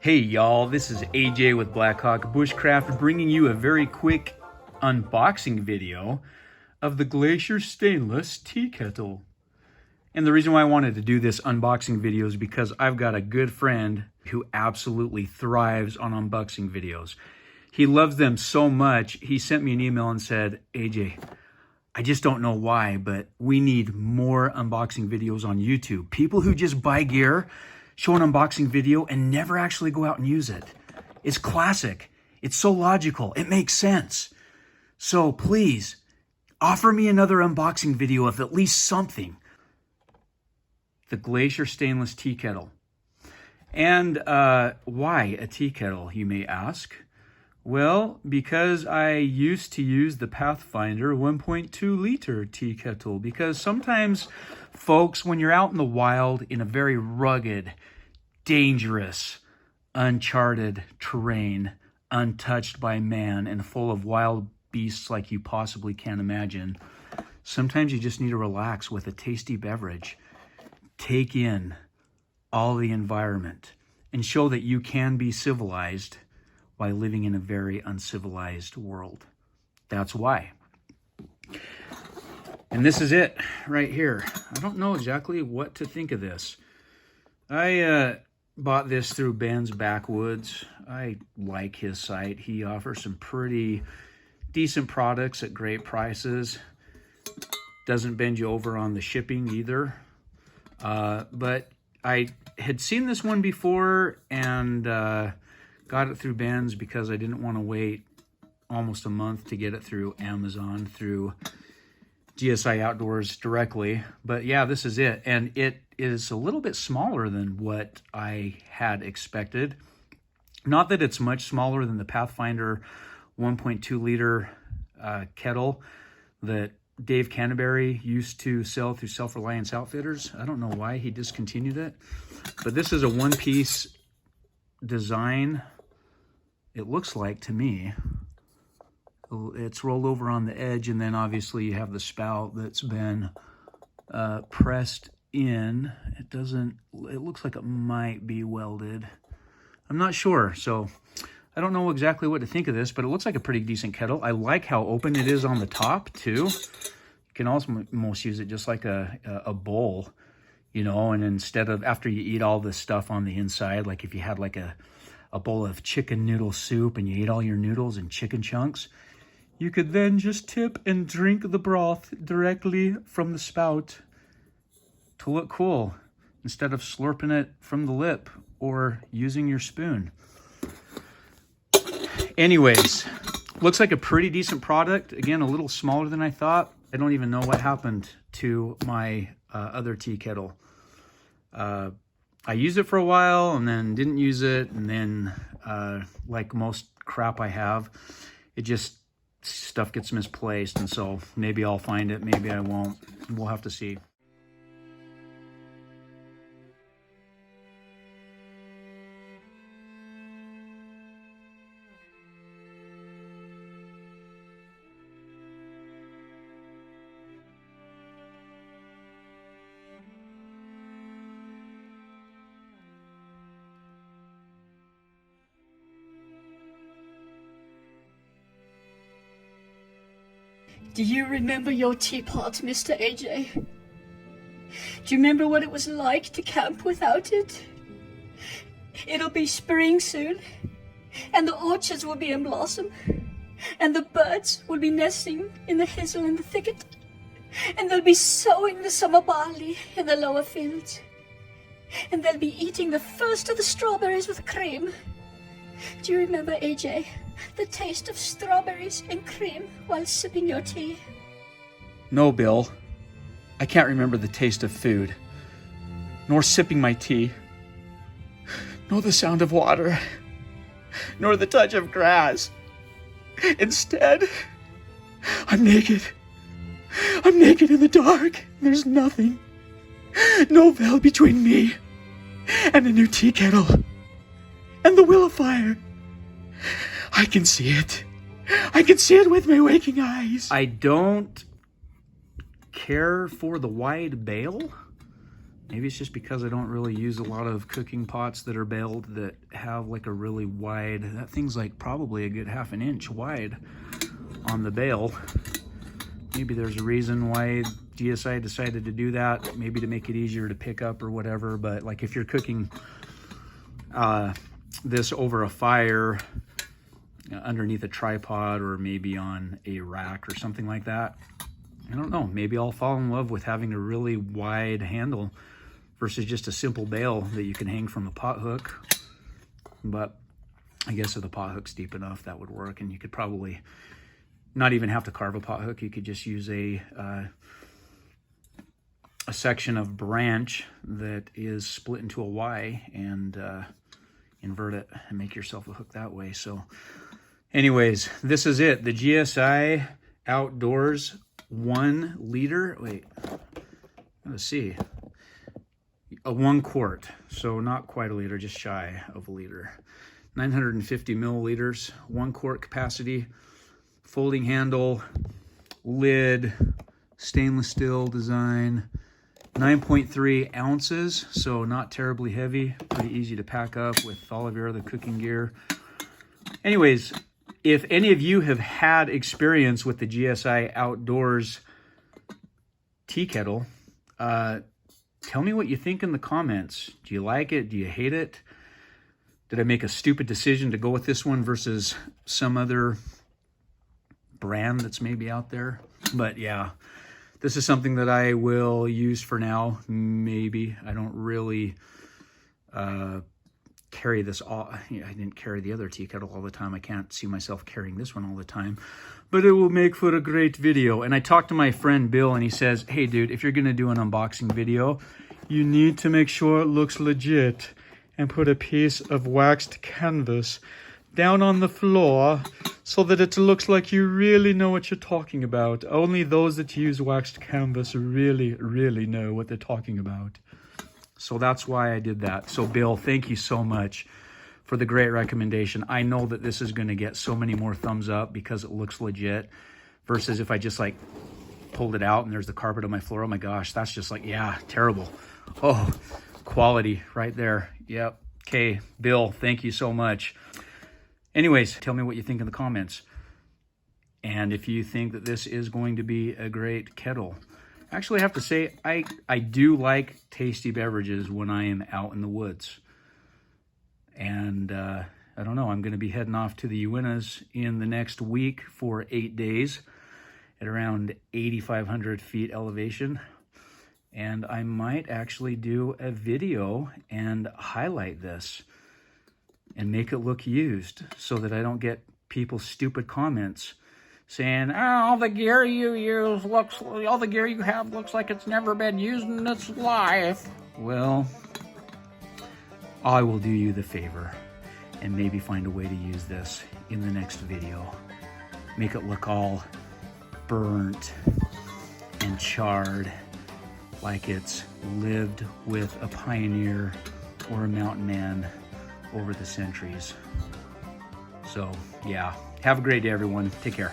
Hey y'all, this is AJ with Blackhawk Bushcraft bringing you a very quick unboxing video of the Glacier Stainless Tea Kettle. And the reason why I wanted to do this unboxing video is because I've got a good friend who absolutely thrives on unboxing videos. He loves them so much, he sent me an email and said, AJ, I just don't know why, but we need more unboxing videos on YouTube. People who just buy gear, show an unboxing video, and never actually go out and use it. It's classic. It's so logical. It makes sense. So please, offer me another unboxing video of at least something. The Glacier Stainless Tea Kettle. And why a tea kettle, you may ask? Well, because I used to use the Pathfinder 1.2 liter tea kettle, because sometimes folks, when you're out in the wild in a very rugged, dangerous, uncharted terrain, untouched by man and full of wild beasts like you possibly can imagine, sometimes you just need to relax with a tasty beverage, take in all the environment, and show that you can be civilized while living in a very uncivilized world. That's why. And this is it right here. I don't know exactly what to think of this. I bought this through Ben's Backwoods. I like his site. He offers some pretty decent products at great prices. Doesn't bend you over on the shipping either. But I had seen this one before and got it through Ben's because I didn't want to wait almost a month to get it through Amazon, through GSI Outdoors directly. But yeah, this is it. And it is a little bit smaller than what I had expected. Not that it's much smaller than the Pathfinder 1.2 liter kettle that Dave Canterbury used to sell through Self-Reliance Outfitters. I don't know why he discontinued it. But this is a one-piece design, it looks like to me. It's rolled over on the edge, and then obviously you have the spout that's been pressed in. It looks like it might be welded. I'm not sure, so I don't know exactly what to think of this, but it looks like a pretty decent kettle. I like how open it is on the top too. You can almost use it just like a bowl, you know, and instead of, after you eat all this stuff on the inside, like if you had like a bowl of chicken noodle soup and you ate all your noodles in chicken chunks, you could then just tip and drink the broth directly from the spout to look cool, instead of slurping it from the lip or using your spoon. Anyways, looks like a pretty decent product. Again, a little smaller than I thought. I don't even know what happened to my other tea kettle. I used it for a while and then didn't use it. And then like most crap I have, stuff gets misplaced. And so maybe I'll find it, maybe I won't. We'll have to see. Do you remember your teapot, Mr. AJ? Do you remember what it was like to camp without it? It'll be spring soon, and the orchards will be in blossom, and the birds will be nesting in the hazel in the thicket, and they'll be sowing the summer barley in the lower fields, and they'll be eating the first of the strawberries with cream. Do you remember, AJ? The taste of strawberries and cream while sipping your tea? No, Bill. I can't remember the taste of food, nor sipping my tea, nor the sound of water, nor the touch of grass. Instead, I'm naked. I'm naked in the dark. There's nothing. No veil between me and a new tea kettle and the will of fire. I can see it. I can see it with my waking eyes. I don't care for the wide bail. Maybe it's just because I don't really use a lot of cooking pots that are baled that have like a really wide, that thing's like probably a good 1/2 inch wide on the bale. Maybe there's a reason why GSI decided to do that, maybe to make it easier to pick up or whatever. But like if you're cooking this over a fire underneath a tripod or maybe on a rack or something like that, I don't know, maybe I'll fall in love with having a really wide handle versus just a simple bale that you can hang from a pot hook. But I guess if the pot hook's deep enough, that would work, and you could probably not even have to carve a pot hook. You could just use a section of branch that is split into a Y and invert it and make yourself a hook that way. So anyways, this is it. The GSI Outdoors 1 liter. Wait, let's see. A 1 quart. So not quite a liter, just shy of a liter. 950 milliliters, 1 quart capacity, folding handle, lid, stainless steel design, 9.3 ounces, so not terribly heavy, pretty easy to pack up with all of your other cooking gear. Anyways, if any of you have had experience with the GSI Outdoors tea kettle, tell me what you think in the comments. Do you like it? Do you hate it? Did I make a stupid decision to go with this one versus some other brand that's maybe out there? But yeah, this is something that I will use for now. Maybe. I don't really carry this all. I didn't carry the other tea kettle all the time. I can't see myself carrying this one all the time, but it will make for a great video. And I talked to my friend Bill, and he says, hey dude, if you're gonna do an unboxing video, you need to make sure it looks legit and put a piece of waxed canvas down on the floor so that it looks like you really know what you're talking about. Only those that use waxed canvas really, really know what they're talking about. So that's why I did that. So Bill, thank you so much for the great recommendation. I know that this is going to get so many more thumbs up because it looks legit versus if I just like pulled it out and there's the carpet on my floor. Oh my gosh, that's just like, yeah, terrible. Oh, quality right there. Yep. Okay, Bill, thank you so much. Anyways, tell me what you think in the comments. And if you think that this is going to be a great kettle. Actually, I have to say, I do like tasty beverages when I am out in the woods. And I don't know, I'm going to be heading off to the Uintas in the next week for 8 days at around 8,500 feet elevation. And I might actually do a video and highlight this and make it look used so that I don't get people's stupid comments saying, oh, all the gear you use looks, all the gear you have looks like it's never been used in its life. Well, I will do you the favor and maybe find a way to use this in the next video. Make it look all burnt and charred, like it's lived with a pioneer or a mountain man over the centuries. So yeah, have a great day everyone. Take care.